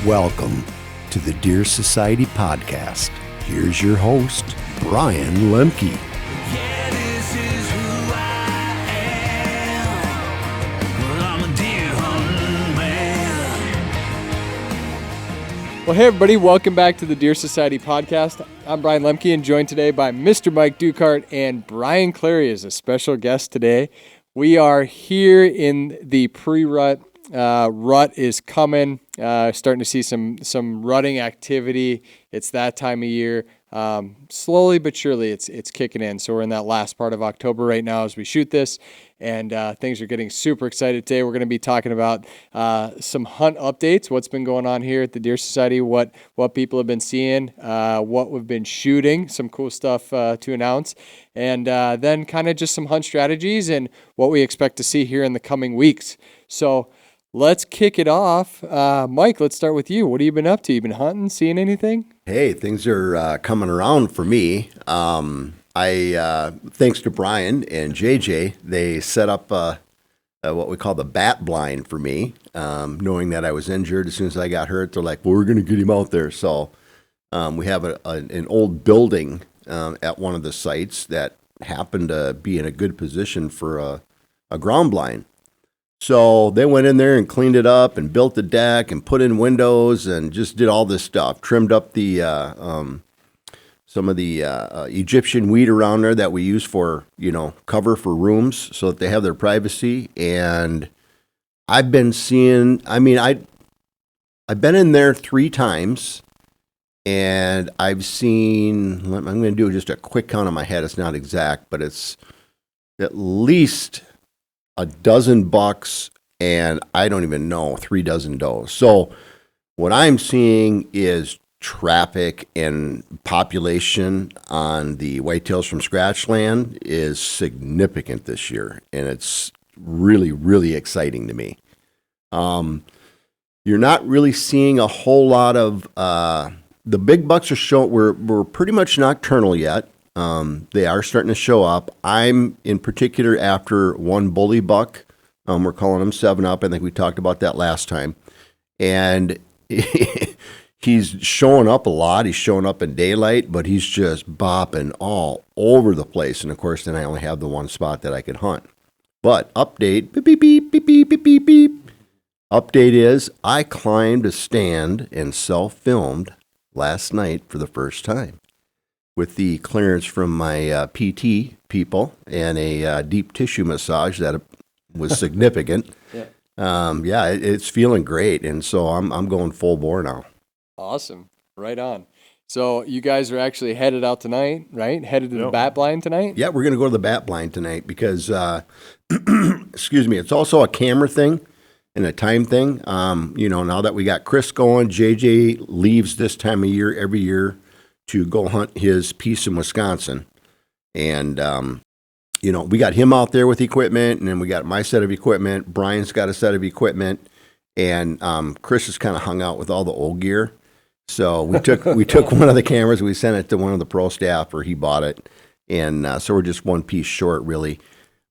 Welcome to the Deer Society podcast. Here's your host, Brian Lemke. Yeah, this is who I am. Well, I'm a deer hunting man. Well, hey everybody, welcome back to the Deer Society podcast. I'm Brian Lemke and joined today by Mr. Mike Ducart and Brian Clarey as a special guest today. We are here in the pre-rut. Rut is coming. Starting to see some rutting activity. It's that time of year. Slowly but surely, it's kicking in. So we're in that last part of October right now as we shoot this, and things are getting super excited today. We're going to be talking about some hunt updates, what's been going on here at the Deer Society, what people have been seeing, what we've been shooting, some cool stuff to announce, and then kind of just some hunt strategies and what we expect to see here in the coming weeks. So let's kick it off. Mike, let's start with you. What have you been up to? You been hunting, seeing anything? Hey, things are coming around for me. Thanks to Brian and JJ, they set up what we call the bat blind for me, knowing that I was injured. As soon as I got hurt, they're like, well, we're going to get him out there. So we have an old building at one of the sites that happened to be in a good position for a ground blind. So they went in there and cleaned it up and built the deck and put in windows and just did all this stuff. Trimmed up the some of the Egyptian weed around there that we use for, cover for rooms so that they have their privacy. And I've been seeing, I've been in there 3 times and I've seen, I'm going to do just a quick count on my head. It's not exact, but it's at least a dozen bucks, and I don't even know, 3 dozen does. So what I'm seeing is traffic and population on the whitetails from scratch land is significant this year, and it's really, really exciting to me. You're not really seeing a whole lot of the big bucks are showing. We're pretty much nocturnal yet. They are starting to show up. I'm in particular after one bully buck. We're calling him 7-Up. I think we talked about that last time. And he's showing up a lot. He's showing up in daylight, but he's just bopping all over the place. And of course, then I only have the one spot that I can hunt. But update, beep, beep, beep, beep, beep, beep, beep, beep. Update is I climbed a stand and self-filmed last night for the first time, with the clearance from my PT people and a deep tissue massage that was significant. It's feeling great, and so I'm going full bore now. Awesome. Right on. So you guys are actually headed out tonight, right? Headed to the bat blind tonight? Yeah, we're going to go to the bat blind tonight because, excuse me, it's also a camera thing and a time thing. Now that we got Chris going, JJ leaves this time of year every year to go hunt his piece in Wisconsin. And, we got him out there with equipment, and then we got my set of equipment. Brian's got a set of equipment, and Chris has kind of hung out with all the old gear. So we took one of the cameras, we sent it to one of the pro staff, or he bought it. And so we're just one piece short, really.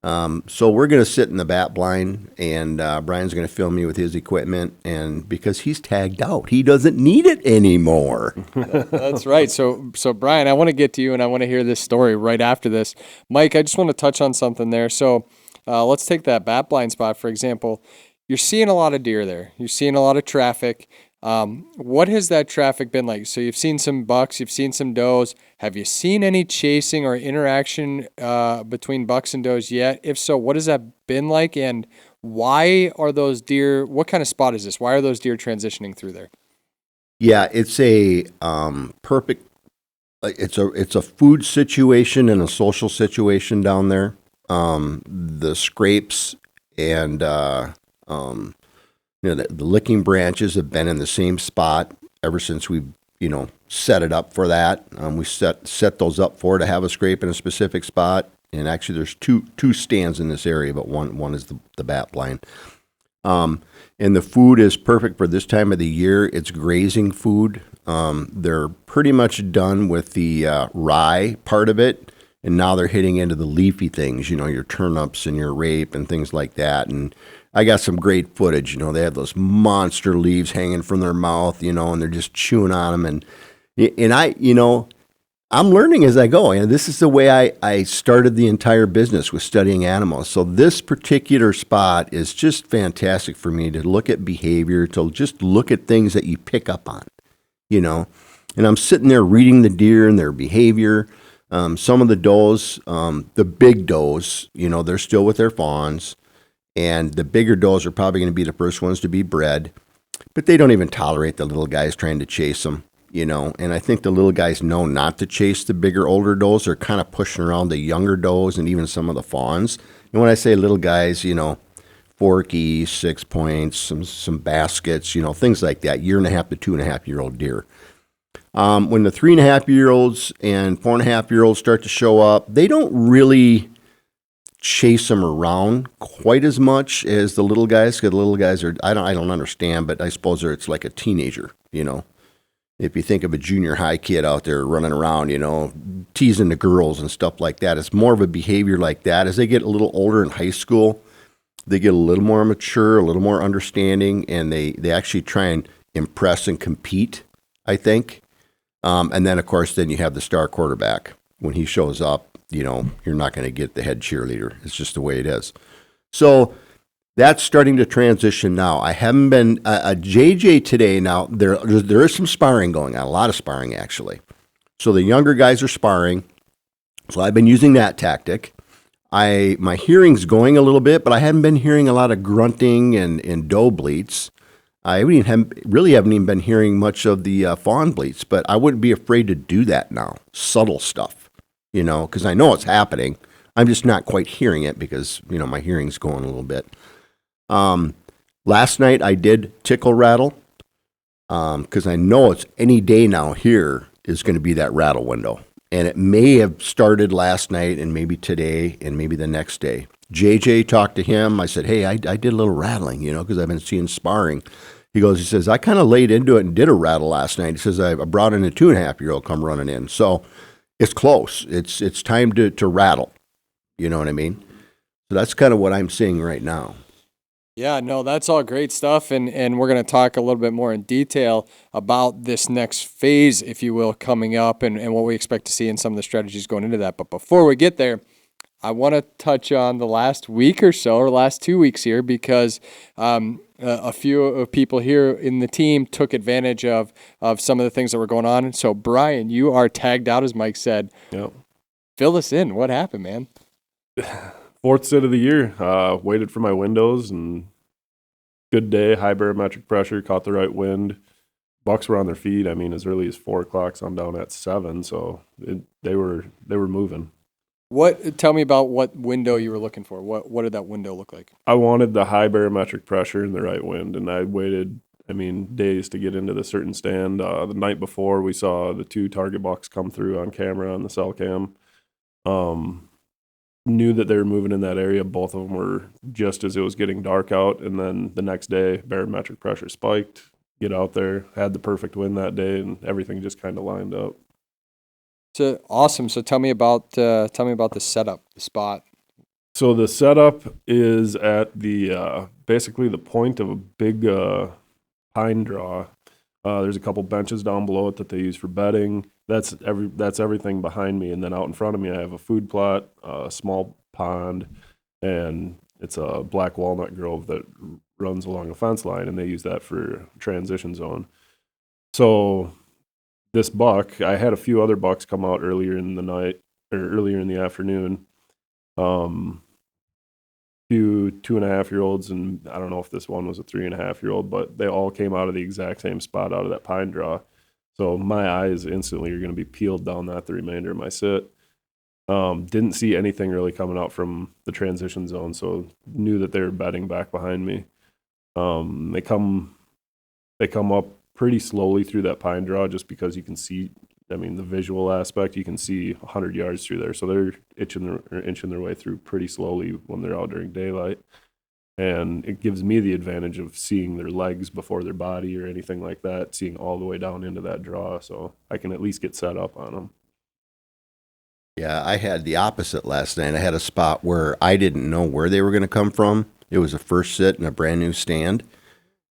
So we're going to sit in the bat blind, and Brian's going to film me with his equipment, and because he's tagged out, he doesn't need it anymore. That's right. So Brian, I want to get to you, and I want to hear this story right after this. Mike, I just want to touch on something there. So let's take that bat blind spot, for example. You're seeing a lot of deer there. You're seeing a lot of traffic. What has that traffic been like? So you've seen some bucks, you've seen some does. Have you seen any chasing or interaction between bucks and does yet? If so, what has that been like? And why are those deer, what kind of spot is this? Why are those deer transitioning through there? Yeah, it's a perfect, it's a food situation and a social situation down there. The scrapes and, the licking branches have been in the same spot ever since we've, set it up for that. We set those up to have a scrape in a specific spot. And actually there's two stands in this area, but one is the bat blind. And the food is perfect for this time of the year. It's grazing food. They're pretty much done with the rye part of it. And now they're hitting into the leafy things, your turnips and your rape and things like that. And I got some great footage. They have those monster leaves hanging from their mouth, and they're just chewing on them. And I'm learning as I go. And this is the way I started the entire business, with studying animals. So this particular spot is just fantastic for me to look at behavior, to just look at things that you pick up on, And I'm sitting there reading the deer and their behavior. Some of the does, the big does, they're still with their fawns. And the bigger does are probably going to be the first ones to be bred. But they don't even tolerate the little guys trying to chase them. And I think the little guys know not to chase the bigger, older does. They're kind of pushing around the younger does and even some of the fawns. And when I say little guys, Forky, 6 points, some baskets, things like that, 1.5 to 2.5-year-old deer. When the 3.5-year-olds and 4.5-year-olds start to show up, they don't really chase them around quite as much as the little guys, because the little guys are, I don't understand, but I suppose it's like a teenager, If you think of a junior high kid out there running around, teasing the girls and stuff like that, it's more of a behavior like that. As they get a little older in high school, they get a little more mature, a little more understanding, and they actually try and impress and compete, I think. And then, of course, then you have the star quarterback. When he shows up, you're not going to get the head cheerleader. It's just the way it is. So that's starting to transition now. I haven't been a JJ today. Now there is some sparring going on, a lot of sparring actually. So the younger guys are sparring. So I've been using that tactic. My hearing's going a little bit, but I haven't been hearing a lot of grunting and doe bleats. I really haven't even been hearing much of the fawn bleats, but I wouldn't be afraid to do that now. Subtle stuff, because I know it's happening. I'm just not quite hearing it because, my hearing's going a little bit. Last night I did tickle rattle, because I know it's any day now here is going to be that rattle window. And it may have started last night and maybe today and maybe the next day. JJ talked to him. I said, hey, I did a little rattling, because I've been seeing sparring. He says, I kind of laid into it and did a rattle last night. He says, I brought in a 2.5-year-old come running in. So it's close. It's time to rattle. You know what I mean? So that's kind of what I'm seeing right now. Yeah, no, that's all great stuff. And we're going to talk a little bit more in detail about this next phase, if you will, coming up and what we expect to see in some of the strategies going into that. But before we get there, I want to touch on the last week or so, or last 2 weeks here, because a few people here in the team took advantage of some of the things that were going on. So, Brian, you are tagged out, as Mike said. Yep. Fill us in. What happened, man? Fourth sit of the year. Waited for my windows, and good day, high barometric pressure, caught the right wind. Bucks were on their feet. As early as 4 o'clock, so I'm down at 7. So they were moving. Tell me about what window you were looking for. What did that window look like? I wanted the high barometric pressure and the right wind, and I waited, days to get into the certain stand. The night before, we saw the 2 target bucks come through on camera on the cell cam. Knew that they were moving in that area. Both of them were just as it was getting dark out, and then the next day, barometric pressure spiked. Get out there, had the perfect wind that day, and everything just kind of lined up. So awesome. So tell me about the setup, the spot. So the setup is at the basically the point of a big pine draw. There's a couple benches down below it that they use for bedding. That's everything behind me, and then out in front of me I have a food plot, a small pond, and it's a black walnut grove that runs along a fence line, and they use that for transition zone. So this buck, I had a few other bucks come out earlier in the night or earlier in the afternoon. 2.5-year-olds, and I don't know if this one was a 3.5-year-old, but they all came out of the exact same spot out of that pine draw. So my eyes instantly are going to be peeled down that the remainder of my sit. Didn't see anything really coming out from the transition zone, so knew that they were bedding back behind me. They come up pretty slowly through that pine draw, just because you can see, the visual aspect, you can see 100 yards through there. So they're inching their way through pretty slowly when they're out during daylight. And it gives me the advantage of seeing their legs before their body or anything like that, seeing all the way down into that draw. So I can at least get set up on them. Yeah, I had the opposite last night. I had a spot where I didn't know where they were going to come from. It was a first sit in a brand new stand.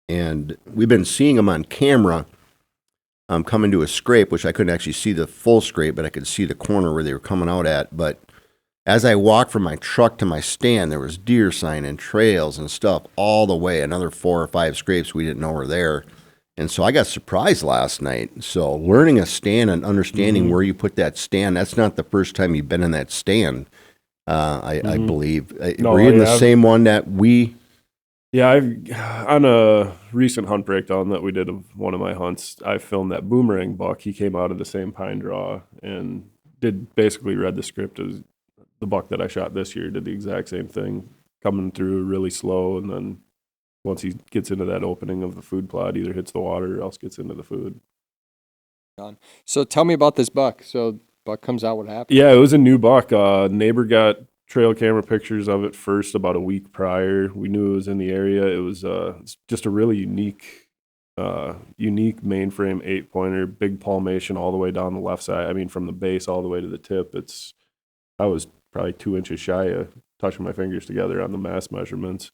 And we've been seeing them on camera coming to a scrape, which I couldn't actually see the full scrape, but I could see the corner where they were coming out at. But as I walked from my truck to my stand, there was deer sign and trails and stuff all the way. Another 4 or 5 scrapes we didn't know were there. And so I got surprised last night. So learning a stand and understanding where you put that stand, that's not the first time you've been in that stand, I believe. No, were you in the same one that we... Yeah, on a recent hunt breakdown that we did of one of my hunts, I filmed that boomerang buck. He came out of the same pine draw and basically read the script as the buck that I shot this year, did the exact same thing, coming through really slow, and then once he gets into that opening of the food plot, either hits the water or else gets into the food. So tell me about this buck. So buck comes out, what happened? Yeah, it was a new buck. Neighbor got trail camera pictures of it first about a week prior. We knew it was in the area. It was just a really unique mainframe 8-pointer, big palmation all the way down the left side. I mean, from the base all the way to the tip. I was probably 2 inches shy of touching my fingers together on the mass measurements.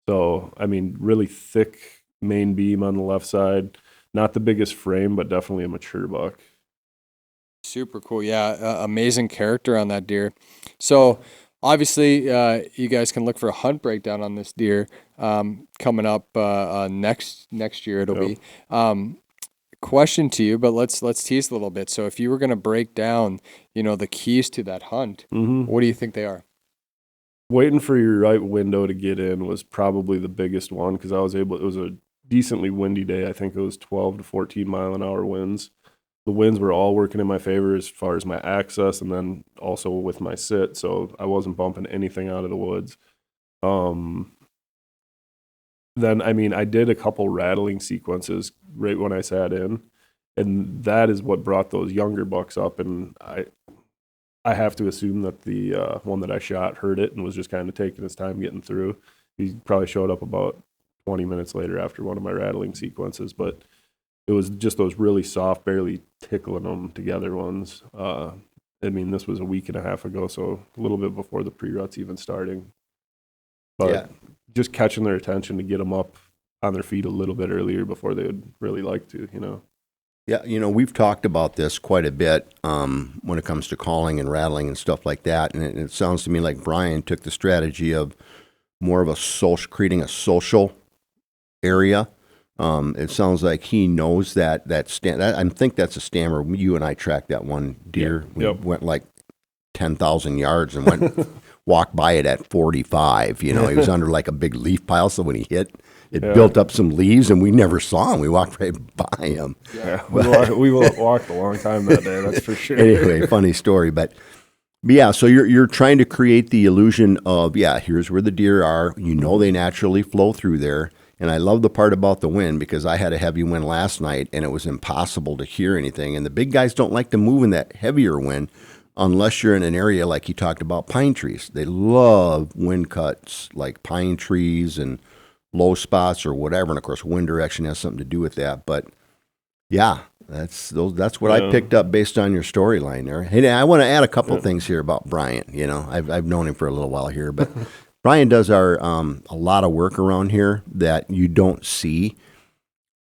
So, I mean, really thick main beam on the left side. Not the biggest frame, but definitely a mature buck. Super cool. Yeah, amazing character on that deer. So obviously, you guys can look for a hunt breakdown on this deer coming up next year. It'll be. Question to you, but let's tease a little bit. So if you were going to break down, the keys to that hunt, what do you think they are? Waiting for your right window to get in was probably the biggest one because it was a decently windy day. I think it was 12 to 14 mile an hour winds. The winds were all working in my favor as far as my access and then also with my sit. So I wasn't bumping anything out of the woods. Then, I mean, I did a couple rattling sequences right when I sat in, and that is what brought those younger bucks up. And I have to assume that the one that I shot heard it and was just kind of taking his time getting through. He probably showed up about 20 minutes later after one of my rattling sequences, but it was just those really soft, barely tickling them together ones. I mean, this was a week and a half ago, so a little bit before the pre-ruts even starting. But just catching their attention to get them up on their feet a little bit earlier before they would really like to, Yeah, we've talked about this quite a bit when it comes to calling and rattling and stuff like that. And it sounds to me like Brian took the strategy of more of creating a social area. It sounds like he knows that stand. I think that's a stand where you and I tracked that one deer. We went like 10,000 yards and walked by it at 45. He was under like a big leaf pile, so when he hit, it built up some leaves, and we never saw him. We walked right by him. Yeah, we walked a long time that day, that's for sure. Anyway, funny story. But yeah, so you're trying to create the illusion of, here's where the deer are. They naturally flow through there. And I love the part about the wind because I had a heavy wind last night, and it was impossible to hear anything. And the big guys don't like to move in that heavier wind unless you're in an area like he talked about, pine trees. They love wind cuts like pine trees and low spots or whatever. And of course, wind direction has something to do with that. But yeah, that's what I picked up based on your storyline there. Hey, I want to add a couple things here about Brian. I've known him for a little while here, but Brian does a lot of work around here that you don't see.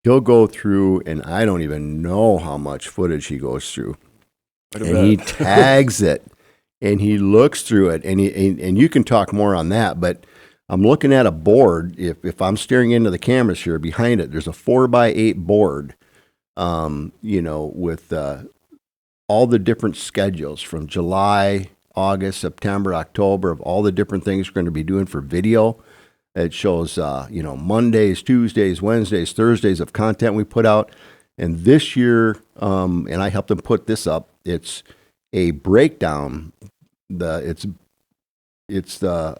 He'll go through, and I don't even know how much footage he goes through. And he tags it, and he looks through it, and you can talk more on that, but I'm looking at a board. If I'm staring into the cameras here behind it, there's a 4x8 board, with all the different schedules from July, August, September, October of all the different things we're going to be doing for video. It shows, Mondays, Tuesdays, Wednesdays, Thursdays of content we put out. And this year, and I helped them put this up, it's a breakdown. It's the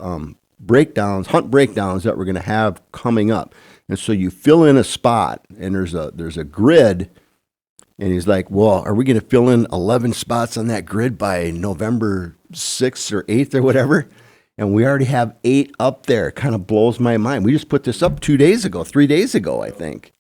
hunt breakdowns that we're going to have coming up. And so you fill in a spot, and there's a grid. And he's like, well, are we going to fill in 11 spots on that grid by November 6th or 8th or whatever? And we already have 8 up there. It kind of blows my mind. We just put this up 3 days ago, I think.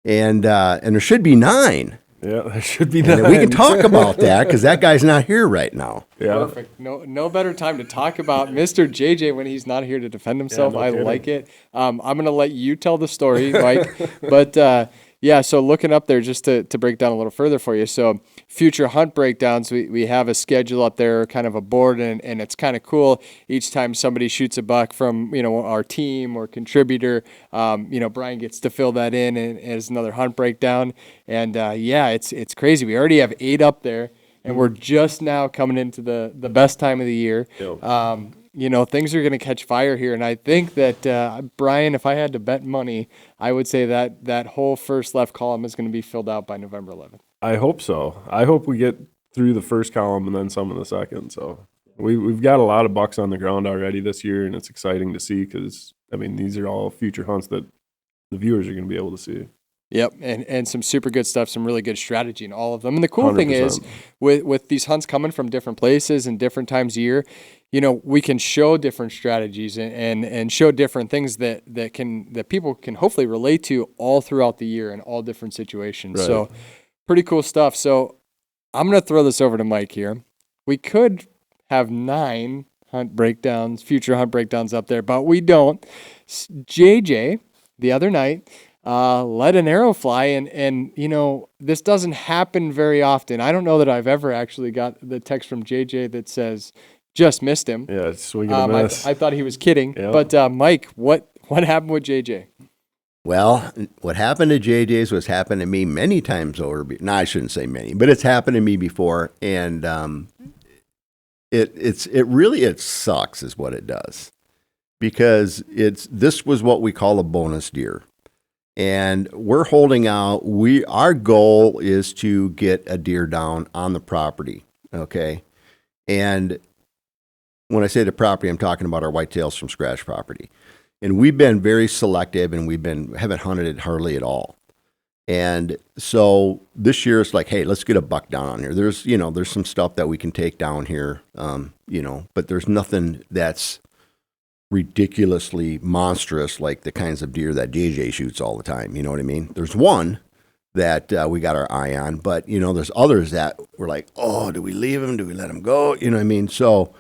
And there should be 9. Yeah, there should be And 9. we can talk about that because that guy's not here right now. Yeah. Perfect. No better time to talk about Mr. JJ when he's not here to defend himself. no I kidding. like it. I'm going to let you tell the story, Mike. But yeah, so looking up there just to break down a little further for you. So future hunt breakdowns, we have a schedule up there, kind of a board, and it's kind of cool. Each time somebody shoots a buck from, our team or contributor, Brian gets to fill that in and as another hunt breakdown. And yeah, it's crazy. We already have 8 up there. And we're just now coming into the best time of the year. Yep. Things are going to catch fire here. And I think that, Brian, if I had to bet money, I would say that whole first left column is going to be filled out by November 11th. I hope so. I hope we get through the first column and then some in the second. So we've got a lot of bucks on the ground already this year, and it's exciting to see because, these are all future hunts that the viewers are going to be able to see. Yep, and some super good stuff, some really good strategy in all of them. And the cool thing is, 100%. with these hunts coming from different places and different times of year, we can show different strategies and show different things that people can hopefully relate to all throughout the year in all different situations. Right. So pretty cool stuff. So I'm going to throw this over to Mike here. We could have 9 future hunt breakdowns up there, but we don't. JJ, the other night, let an arrow fly, and this doesn't happen very often. I don't know that I've ever actually got the text from JJ that says just missed him. Yeah, swing and a miss. I thought he was kidding, Yeah. but Mike, what happened with JJ? Well, what happened to JJ's was happened to me many times over. No, I shouldn't say many, but it's happened to me before, and it really sucks, is what it does, because this was what we call a bonus deer. And we're holding out. Our goal is to get a deer down on the property, okay? And when I say the property, I'm talking about our whitetails from scratch property. And we've been very selective, and haven't hunted it hardly at all. And so this year it's like, hey, let's get a buck down on here. There's some stuff that we can take down here, but there's nothing that's ridiculously monstrous like the kinds of deer that JJ shoots all the time. You know what I mean? There's one that we got our eye on, but there's others that we're like, oh, do we leave him? Do we let him go? You know what I mean? So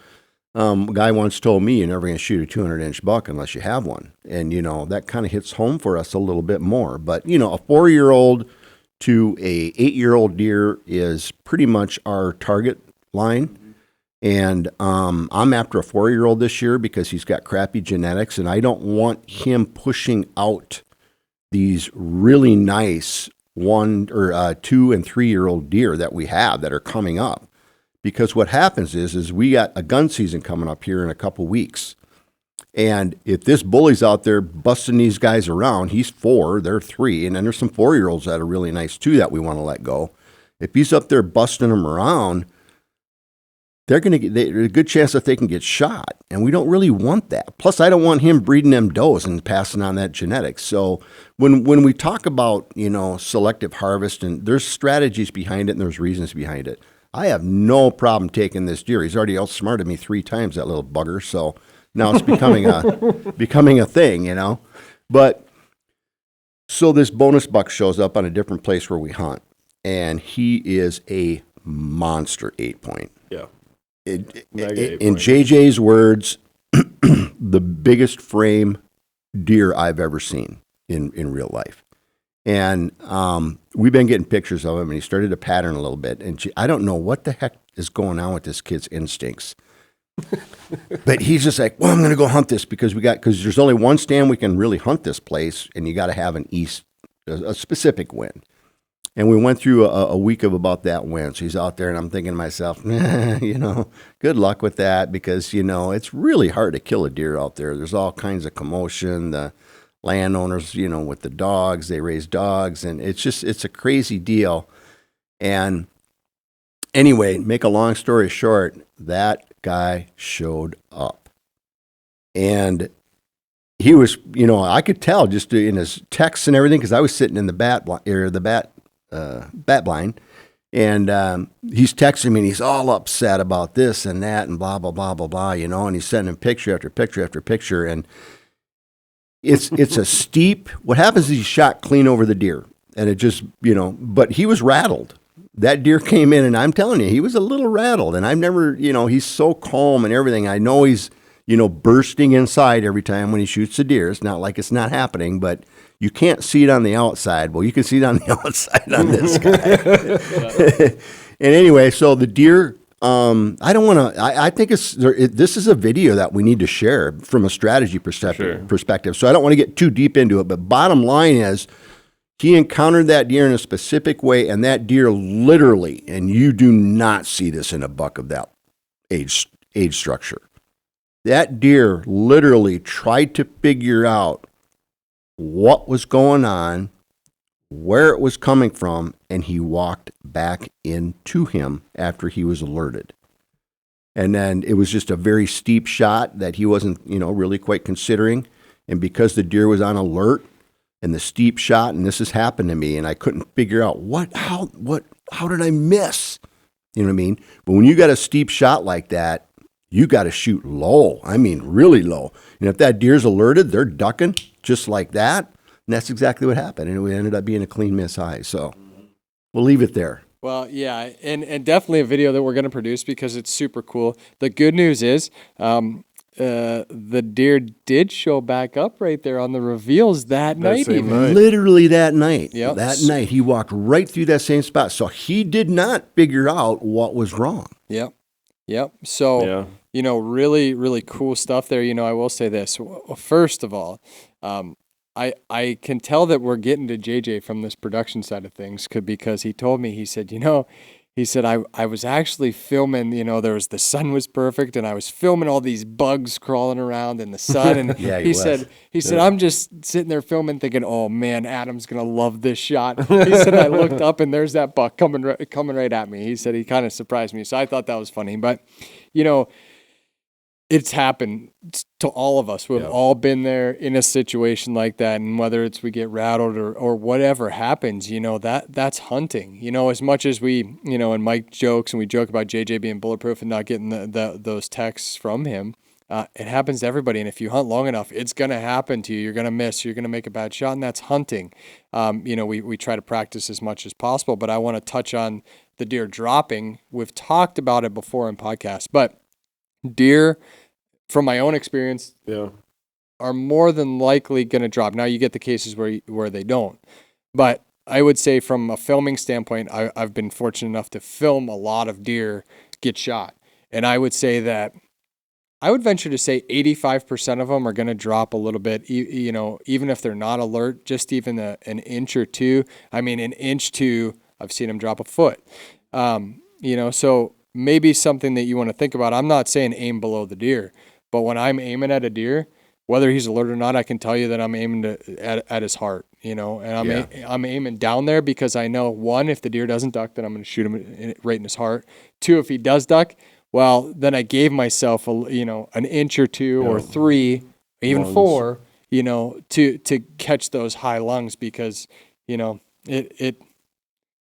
a guy once told me, you're never going to shoot a 200-inch buck unless you have one. And, that kind of hits home for us a little bit more. But, a 4-year-old to a 8-year-old deer is pretty much our target line. And I'm after a 4-year-old this year because he's got crappy genetics, and I don't want him pushing out these really nice 1 or 2 and 3-year-old deer that we have that are coming up. Because what happens is we got a gun season coming up here in a couple weeks. And if this bully's out there busting these guys around, he's 4, they're 3, and then there's some 4-year-olds that are really nice too that we want to let go. If he's up there busting them around, there's a good chance that they can get shot, and we don't really want that. Plus, I don't want him breeding them does and passing on that genetics. So when we talk about, selective harvest, and there's strategies behind it and there's reasons behind it, I have no problem taking this deer. He's already outsmarted me 3 times, that little bugger. So now it's becoming a thing, But so this bonus buck shows up on a different place where we hunt, and he is a monster 8-point. Yeah. In 8-point. JJ's words, the biggest frame deer I've ever seen in real life. And we've been getting pictures of him, and he started to pattern a little bit. And I don't know what the heck is going on with this kid's instincts. But he's just like, well, I'm going to go hunt this because there's only one stand we can really hunt this place, and you got to have a specific wind. And we went through a week of about that wind. So he's out there, and I'm thinking to myself, good luck with that, because, it's really hard to kill a deer out there. There's all kinds of commotion. The landowners, with the dogs, they raise dogs, and it's a crazy deal. And anyway, make a long story short, that guy showed up. And he was, I could tell just in his texts and everything, because I was sitting in the bat blind, and he's texting me, and he's all upset about this and that and blah, blah, blah, blah, blah, and he's sending picture after picture after picture, and it's a steep, what happens is he shot clean over the deer, And it just, but he was rattled. That deer came in, and I'm telling you, he was a little rattled. And I've never, he's so calm and everything. I know he's, bursting inside every time when he shoots a deer. It's not like it's not happening, but you can't see it on the outside. Well, you can see it on the outside on this guy. And anyway, so the deer, I don't want to, I think this is a video that we need to share from a strategy perspective. So I don't want to get too deep into it, but bottom line is he encountered that deer in a specific way, and that deer literally, and you do not see this in a buck of that age structure. That deer literally tried to figure out what was going on, where it was coming from, and he walked back into him after he was alerted. And then it was just a very steep shot that he wasn't, really quite considering. And because the deer was on alert and the steep shot, and this has happened to me, and I couldn't figure out how did I miss? You know what I mean? But when you got a steep shot like that, you got to shoot low. I mean, really low. And if that deer's alerted, they're ducking just like that. And that's exactly what happened. And it ended up being a clean miss high. So we'll leave it there. Well, yeah, and definitely a video that we're going to produce because it's super cool. The good news is the deer did show back up right there on the reveals that night. Literally that night. Yep. That night, he walked right through that same spot. So he did not figure out what was wrong. Yep. So, really, really cool stuff there. I will say this. First of all, I can tell that we're getting to JJ from this production side of things because he told me, he said, I was actually filming, the sun was perfect and I was filming all these bugs crawling around in the sun. And he said, I'm just sitting there filming thinking, oh man, Adam's going to love this shot. He said, I looked up and there's that buck coming right at me. He said, he kind of surprised me. So I thought that was funny, but it's happened to all of us. We've all been there in a situation like that. And whether it's we get rattled or whatever happens, that's hunting. As much as we, and Mike jokes and we joke about JJ being bulletproof and not getting those texts from him, it happens to everybody. And if you hunt long enough, it's going to happen to you. You're going to miss. You're going to make a bad shot, and that's hunting. We try to practice as much as possible, but I want to touch on the deer dropping. We've talked about it before in podcasts, but deer, from my own experience, are more than likely going to drop. Now you get the cases where they don't, but I would say from a filming standpoint, I've been fortunate enough to film a lot of deer get shot, and I would say that I would venture to say 85% of them are going to drop a little bit, even if they're not alert, just even an inch or two. I mean, an inch to, I've seen them drop a foot. So maybe something that you want to think about. I'm not saying aim below the deer, but when I'm aiming at a deer, whether he's alert or not, I can tell you that I'm aiming at his heart, and I'm aiming down there because I know, one, if the deer doesn't duck, then I'm going to shoot him right in his heart. Two, if he does duck, well, then I gave myself an inch or two or three, even lungs. 4, to catch those high lungs because, it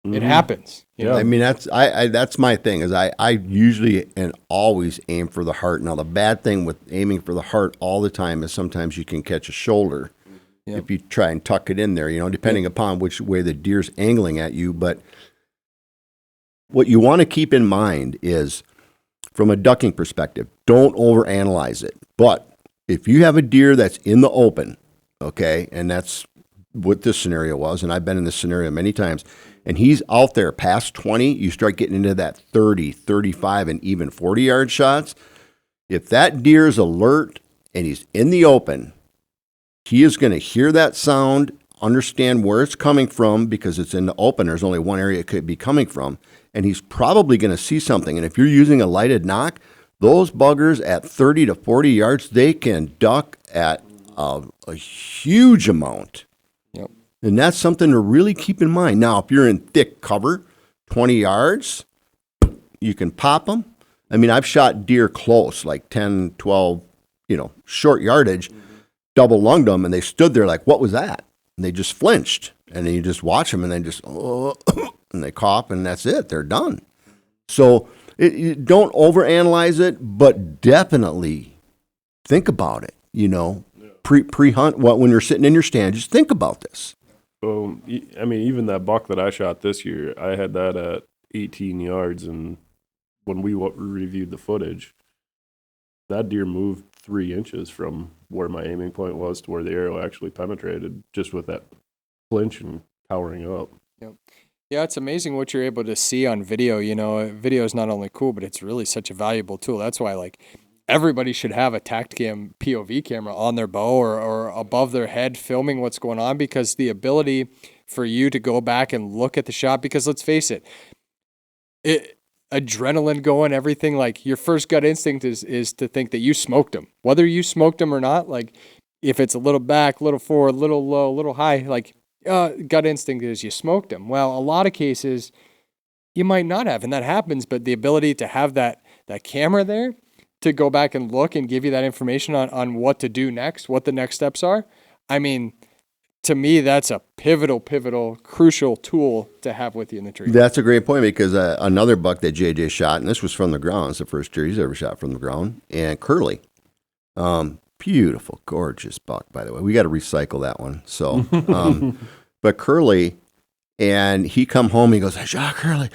happens. I mean, that's my thing is I usually and always aim for the heart. Now, the bad thing with aiming for the heart all the time is sometimes you can catch a shoulder if you try and tuck it in there, depending upon which way the deer's angling at you. But what you want to keep in mind is, from a ducking perspective, don't overanalyze it. But if you have a deer that's in the open, okay, and that's what this scenario was, and I've been in this scenario many times, and he's out there past 20, you start getting into that 30, 35, and even 40-yard shots. If that deer is alert and he's in the open, he is going to hear that sound, understand where it's coming from because it's in the open. There's only one area it could be coming from, and he's probably going to see something. And if you're using a lighted knock, those buggers at 30 to 40 yards, they can duck at a huge amount. And that's something to really keep in mind. Now, if you're in thick cover, 20 yards, you can pop them. I mean, I've shot deer close, like 10, 12, short yardage, double lunged them, and they stood there like, what was that? And they just flinched. And then you just watch them, and they just, and they cough, and that's it. They're done. So don't overanalyze it, but definitely think about it, pre-hunt, when you're sitting in your stand, just think about this. So, I mean, even that buck that I shot this year, I had that at 18 yards, and when we reviewed the footage, that deer moved 3 inches from where my aiming point was to where the arrow actually penetrated, just with that flinch and powering up. Yeah, it's amazing what you're able to see on video. You know, video is not only cool, but it's really such a valuable tool. That's why, like, everybody should have a Tacticam POV camera on their bow or above their head filming what's going on, because the ability for you to go back and look at the shot, because let's face it, adrenaline going, everything, like your first gut instinct is to think that you smoked them. Whether you smoked them or not, like if it's a little back, a little forward, a little low, a little high, like gut instinct is you smoked them. Well, a lot of cases you might not have, and that happens, but the ability to have that camera there to go back and look and give you that information on what to do next, what the next steps are. I mean, to me, that's a pivotal, crucial tool to have with you in the tree. That's a great point, because another buck that JJ shot, and this was from the ground, it's the first deer he's ever shot from the ground, and Curly. Beautiful, gorgeous buck, by the way. We got to recycle that one. So, but Curly, and he come home, he goes, I shot Curly.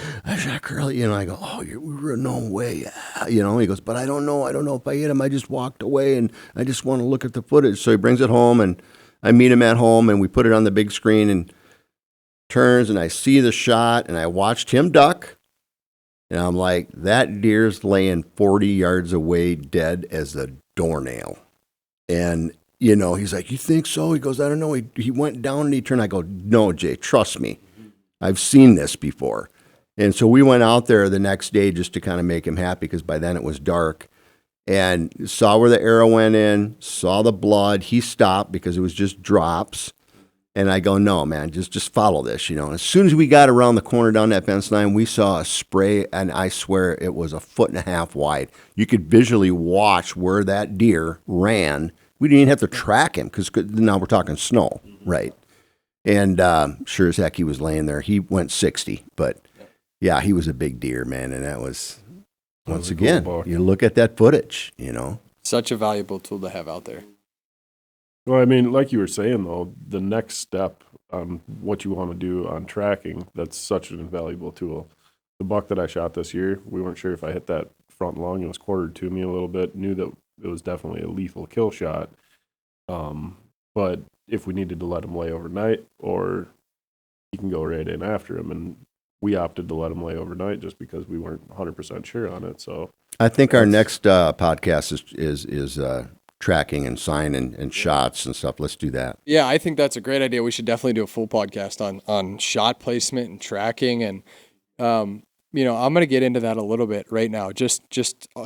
You know, I go, oh, no way. You know, he goes, but I don't know if I hit him. I just walked away, and I just want to look at the footage. So he brings it home, and I meet him at home, and we put it on the big screen, and turns, and I see the shot, and I watched him duck, and I'm like, that deer's laying 40 yards away dead as a doornail. And, you know, he's like, you think so? He goes, I don't know. He went down and he turned. I go, no, Jay, trust me. I've seen this before. And so we went out there the next day just to kind of make him happy, because by then it was dark, and saw where the arrow went in, saw the blood. He stopped because it was just drops. And I go, no, man, just follow this, you know. And as soon as we got around the corner down that fence line, we saw a spray, and I swear it was 1.5 feet wide. You could visually watch where that deer ran. We didn't even have to track him, because now we're talking snow, right? And sure as heck, he was laying there. He went 60, but yeah, he was a big deer, man. And that was, once again, you look at that footage, you know. Such a valuable tool to have out there. Well, I mean, like you were saying, though, the next step on what you want to do on tracking, that's such an invaluable tool. The buck that I shot this year, we weren't sure if I hit that front lung. It was quartered to me a little bit. Knew that it was definitely a lethal kill shot. But if we needed to let him lay overnight, or you can go right in after him, and we opted to let him lay overnight just because we weren't 100% sure on it. So I think our next podcast is tracking and sign and shots and stuff. Let's do that. Yeah, I think that's a great idea. We should definitely do a full podcast on shot placement and tracking. And, you know, I'm going to get into that a little bit right now. Just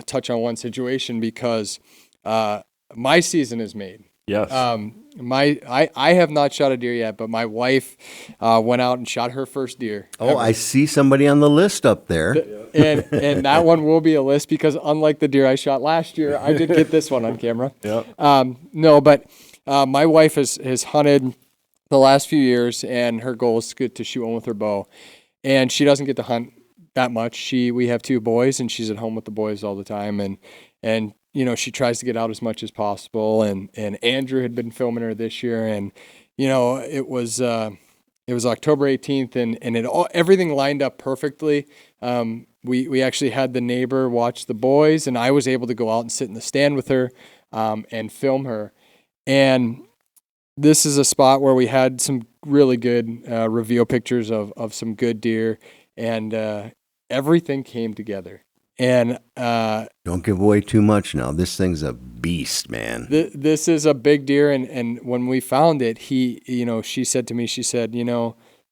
touch on one situation, because my season is made. yes, I have not shot a deer yet, but my wife went out and shot her first deer. Oh, ever. I see somebody on the list up there. And that one will be a list, because unlike the deer I shot last year, I did get this one on camera. yeah. No, but my wife has hunted the last few years, and her goal is to shoot one with her bow. And she doesn't get to hunt that much. We have 2 boys, and she's at home with the boys all the time. And you know, she tries to get out as much as possible. And Andrew had been filming her this year, and you know, it was October 18th, and everything lined up perfectly. We actually had the neighbor watch the boys, and I was able to go out and sit in the stand with her and film her. And this is a spot where we had some really good reveal pictures of some good deer, and everything came together. And Don't give away too much now. This thing's a beast, man. This is a big deer, and when we found it, she said to me,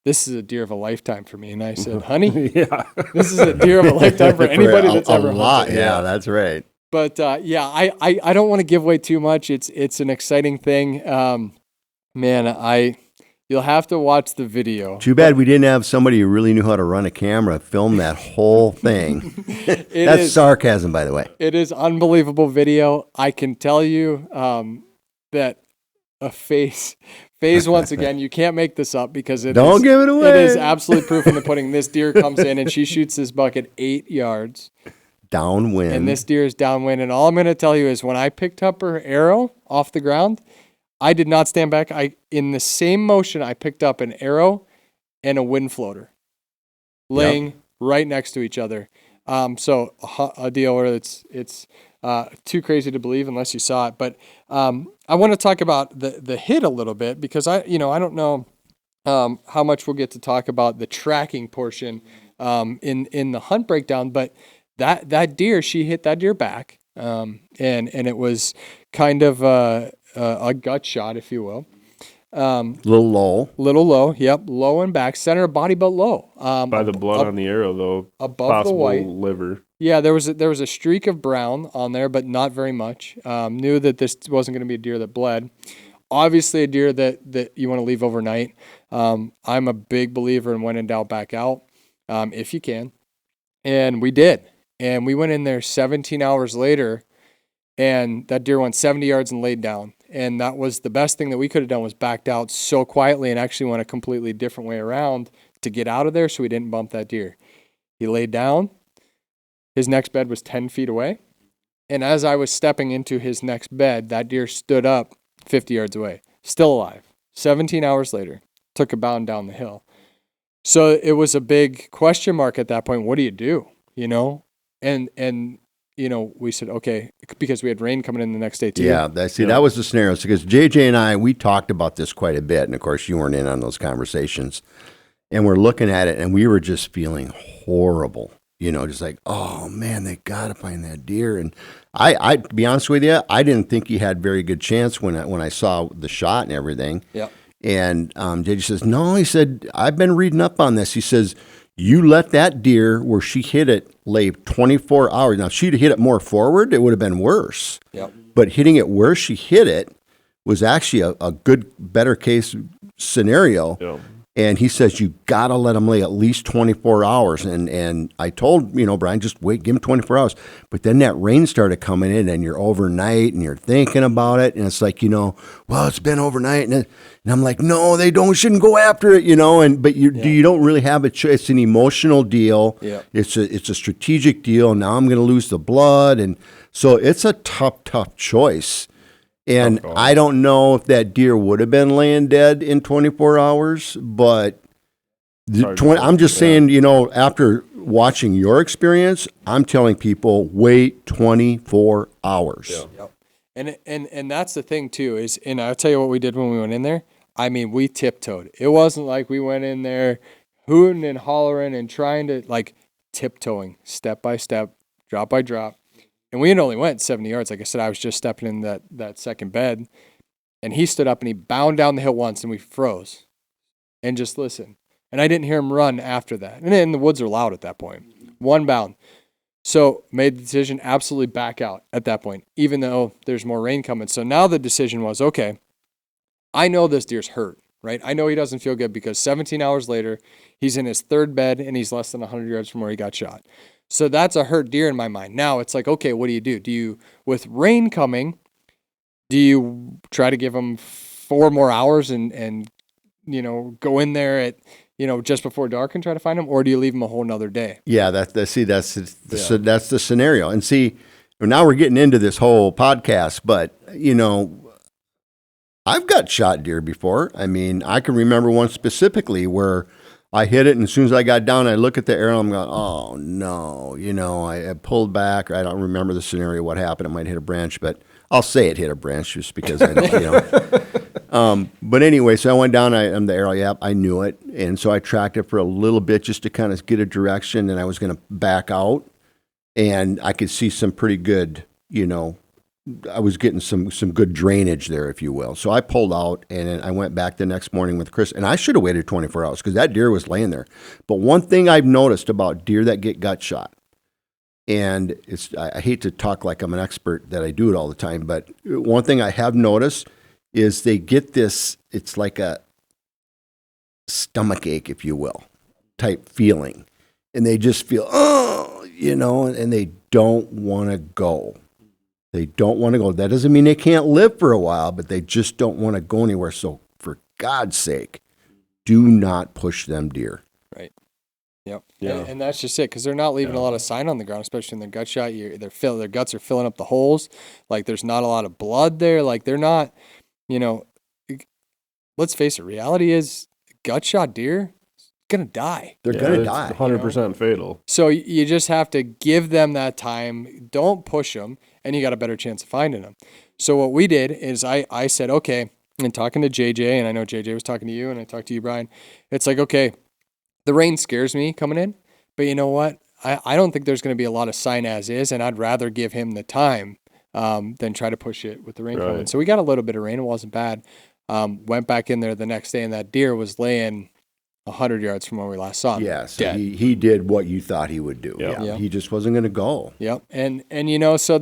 this is a deer of a lifetime for me. And I said, honey, Yeah. this is a deer of a lifetime for anybody that's ever a lot. hunted. Yeah, that's right. But I don't want to give away too much. It's an exciting thing. Man, you'll have to watch the video. Too bad we didn't have somebody who really knew how to run a camera, film that whole thing. That's sarcasm, by the way. It is unbelievable video. I can tell you that a phase once again, you can't make this up, because Don't give it away. It is absolute proof in the pudding. This deer comes in, and she shoots this buck at 8 yards. Downwind. And this deer is downwind. And all I'm going to tell you is, when I picked up her arrow off the ground, I did not stand back. In the same motion, I picked up an arrow and a wind floater laying right next to each other. So a deal where it's too crazy to believe unless you saw it. But I want to talk about the hit a little bit because I don't know how much we'll get to talk about the tracking portion in the hunt breakdown, but that deer, she hit that deer back, and it was kind of a gut shot, if you will. Little low. Yep, low and back, center of body, but low. By the blood on the arrow, though, above possible the white liver. Yeah, there was a streak of brown on there, but not very much. Knew that this wasn't going to be a deer that bled. Obviously, a deer that you want to leave overnight. I'm a big believer in when in doubt, back out, if you can. And we did. And we went in there 17 hours later, and that deer went 70 yards and laid down. And that was the best thing that we could have done, was backed out so quietly and actually went a completely different way around to get out of there so we didn't bump that deer. He laid down. His next bed was 10 feet away. And as I was stepping into his next bed, that deer stood up 50 yards away, still alive. 17 hours later, took a bound down the hill. So it was a big question mark at that point. What do you do? And we said, okay, because we had rain coming in the next day too. Yeah, that was the scenario. Because JJ and I, we talked about this quite a bit. And of course, you weren't in on those conversations. And we're looking at it, and we were just feeling horrible. Just like, oh man, they got to find that deer. And I, to be honest with you, I didn't think he had very good chance when I saw the shot and everything. Yeah. And JJ says, no, he said, I've been reading up on this. He says, you let that deer where she hit it lay 24 hours. Now, if she'd hit it more forward, it would have been worse. Yep. But hitting it where she hit it was actually a better case scenario. Yeah. And he says, you got to let him lay at least 24 hours. And I told, Brian, just wait, give him 24 hours. But then that rain started coming in, and you're overnight and you're thinking about it. And it's like, well, it's been overnight. And I'm like, no, they shouldn't go after it, but you don't really have a choice. It's an emotional deal. Yeah. It's a strategic deal. Now I'm going to lose the blood. And so it's a tough choice. And I don't know if that deer would have been laying dead in 24 hours, but I'm just saying, after watching your experience, I'm telling people, wait 24 hours. Yeah. Yep. And that's the thing too, and I'll tell you what we did when we went in there. I mean, we tiptoed. It wasn't like we went in there hooting and hollering and trying to, tiptoeing, step by step, drop by drop. And we had only went 70 yards. Like I said, I was just stepping in that second bed. And he stood up and he bound down the hill once, and we froze and just listened. And I didn't hear him run after that. And then the woods are loud at that point. One bound. So made the decision, absolutely back out at that point, even though there's more rain coming. So now the decision was, okay, I know this deer's hurt, right? I know he doesn't feel good because 17 hours later, he's in his third bed and he's less than 100 yards from where he got shot. So that's a hurt deer in my mind. Now it's like, okay, what do you do? Do you, with rain coming, do you try to give him 4 more hours and go in there at, just before dark and try to find him, or do you leave him a whole nother day? Yeah, that's the scenario. And see, now we're getting into this whole podcast, but I've got shot deer before. I mean, I can remember one specifically where I hit it, and as soon as I got down, I look at the arrow, I'm going, oh no, I pulled back, or I don't remember the scenario, what happened. It might hit a branch, but I'll say it hit a branch just because I know, but anyway, so I went down on the arrow, I knew it, and so I tracked it for a little bit just to kind of get a direction, and I was going to back out, and I could see some pretty good, I was getting some good drainage there, if you will. So I pulled out, and I went back the next morning with Chris, and I should have waited 24 hours because that deer was laying there. But one thing I've noticed about deer that get gut shot, and I hate to talk like I'm an expert that I do it all the time, but one thing I have noticed is they get this, it's like a stomach ache, if you will, type feeling. And they just feel, and they don't want to go. They don't want to go. That doesn't mean they can't live for a while, but they just don't want to go anywhere. So for God's sake, do not push them deer. Right. Yep. Yeah. And that's just it, because they're not leaving a lot of sign on the ground, especially in their gut shot. Their guts are filling up the holes. Like there's not a lot of blood there. Like they're not, let's face it, reality is gut shot deer gonna die. They're going to die. 100% fatal. So you just have to give them that time. Don't push them, and you got a better chance of finding them. So what we did is I said, okay, and talking to JJ, and I know JJ was talking to you, and I talked to you, Brian. It's like, okay, the rain scares me coming in, but you know what? I don't think there's going to be a lot of sign as is, and I'd rather give him the time than try to push it with the rain coming. So we got a little bit of rain. It wasn't bad. Went back in there the next day, and that deer was laying 100 yards from where we last saw him. Yeah, so dead. he did what you thought he would do. Yep. Yeah. Yep. He just wasn't going to go. Yep. And so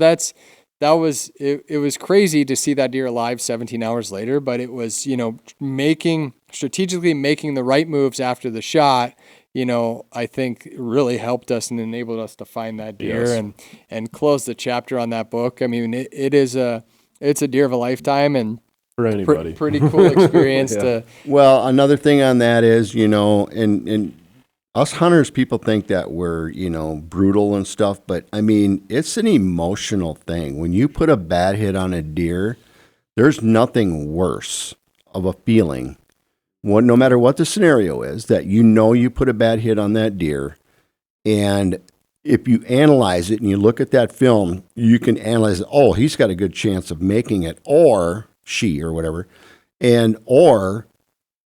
it was crazy to see that deer alive 17 hours later, but it was, strategically making the right moves after the shot, I think really helped us and enabled us to find that deer and close the chapter on that book. I mean, it's a deer of a lifetime and For anybody. pretty cool experience to. Well, another thing on that is, and us hunters, people think that we're, brutal and stuff, but I mean, it's an emotional thing. When you put a bad hit on a deer, there's nothing worse of a feeling, no matter what the scenario is, that you put a bad hit on that deer. And if you analyze it and you look at that film, you can analyze, oh, he's got a good chance of making it, or she, or whatever. Or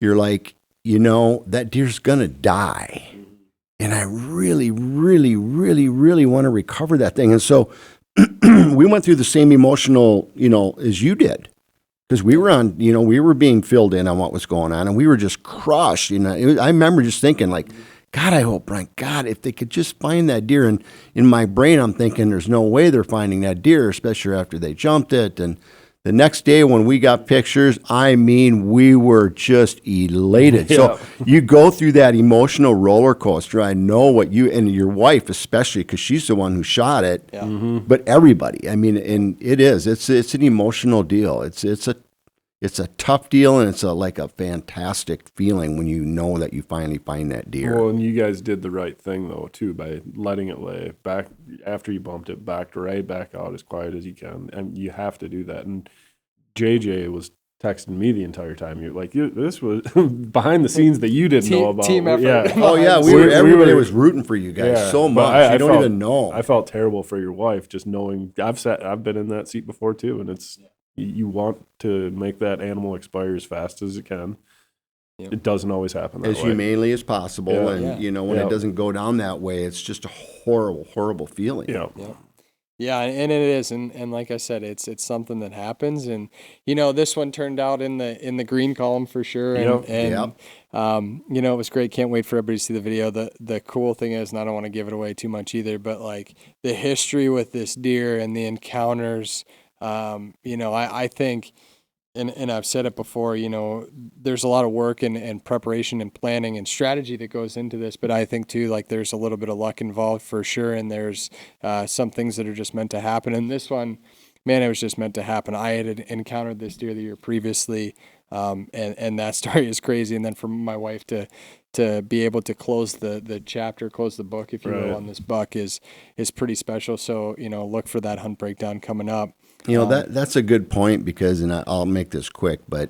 you're like, that deer's going to die. And I really, really, really, really want to recover that thing. And so we went through the same emotional, as you did. Because we were we were being filled in on what was going on, and we were just crushed. I remember just thinking, like, God, I hope, Brian, God, if they could just find that deer. And in my brain, I'm thinking, there's no way they're finding that deer, especially after they jumped it. And the next day when we got pictures, I mean, we were just elated. Yeah. So you go through that emotional roller coaster. I know what you, and your wife especially, because she's the one who shot it, but everybody. I mean, and it's an emotional deal. It's a tough deal, and it's like a fantastic feeling when you know that you finally find that deer. Well, and you guys did the right thing, though, too, by letting it lay back after you bumped it, backed right back out as quiet as you can. And you have to do that. And JJ was texting me the entire time. You're like, this was behind the scenes that you didn't know about. Team effort. Yeah. Oh, yeah. Everybody was rooting for you guys so much. I don't even know. I felt terrible for your wife just knowing. I've been in that seat before, too, and it's you want to make that animal expire as fast as it can. Yep. It doesn't always happen that way. As humanely as possible. Yeah. And, when it doesn't go down that way, it's just a horrible, horrible feeling. Yeah. Yeah, and it is, and like I said, it's something that happens, and this one turned out in the green column for sure, and it was great. Can't wait for everybody to see the video. The cool thing is, and I don't want to give it away too much either, but like the history with this deer and the encounters, I think. And I've said it before, there's a lot of work and preparation and planning and strategy that goes into this. But I think, too, like there's a little bit of luck involved for sure. And there's some things that are just meant to happen. And this one, man, it was just meant to happen. I had encountered this deer the year previously. And that story is crazy. And then for my wife to be able to close the chapter, close the book, if you will, on this buck is pretty special. So, look for that hunt breakdown coming up. That's a good point because, and I'll make this quick, but,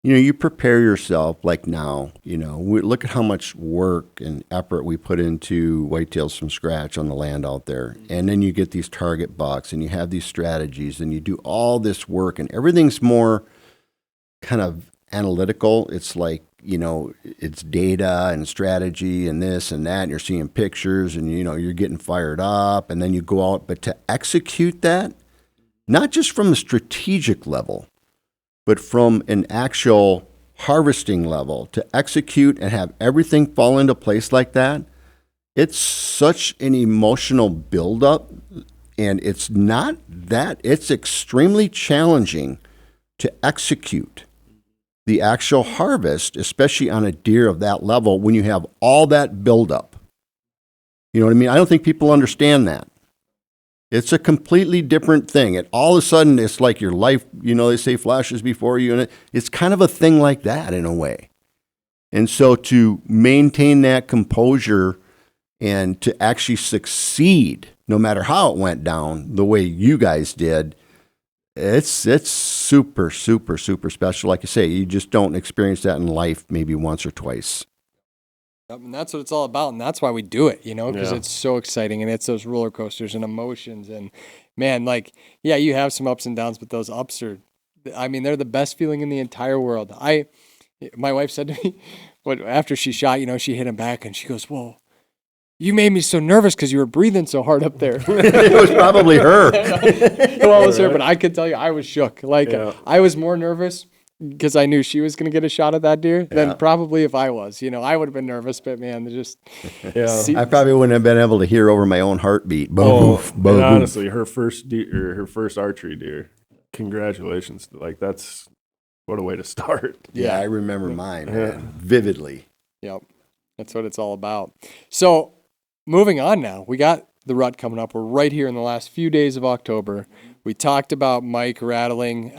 you prepare yourself like now, we look at how much work and effort we put into whitetails from scratch on the land out there. And then you get these target bucks and you have these strategies and you do all this work and everything's more kind of analytical. It's like, it's data and strategy and this and that, and you're seeing pictures and, you're getting fired up and then you go out, but to execute that, not just from a strategic level, but from an actual harvesting level, to execute and have everything fall into place like that, it's such an emotional buildup, and it's extremely challenging to execute the actual harvest, especially on a deer of that level, when you have all that buildup. You know what I mean? I don't think people understand that. It's a completely different thing. And all of a sudden, it's like your life, they say flashes before you, and it's kind of a thing like that in a way. And so to maintain that composure and to actually succeed, no matter how it went down, the way you guys did, It's super, super, super special. Like you say, you just don't experience that in life maybe once or twice. Yep, and that's what it's all about, and that's why we do it, because Yeah. it's so exciting, and it's those roller coasters and emotions, and man, like, yeah, you have some ups and downs, but those ups are, I mean, they're the best feeling in the entire world. My wife said to me, but after she shot, she hit him back, and she goes, "Whoa, you made me so nervous because you were breathing so hard up there." It was probably her. Well, it was her, but I could tell you, I was shook. Like, Yeah. I was more nervous because I knew she was going to get a shot at that deer than probably if I was. I would have been nervous, but man, just Yeah. I probably wouldn't have been able to hear over my own heartbeat. Boom, Oh, boom, and boom. honestly, her first deer, her first archery deer. Congratulations! Like that's what a way to start. Yeah, I remember mine, man, vividly. Yep. That's what it's all about. So moving on now, we got the rut coming up. We're right here in the last few days of October. We talked about Mike rattling.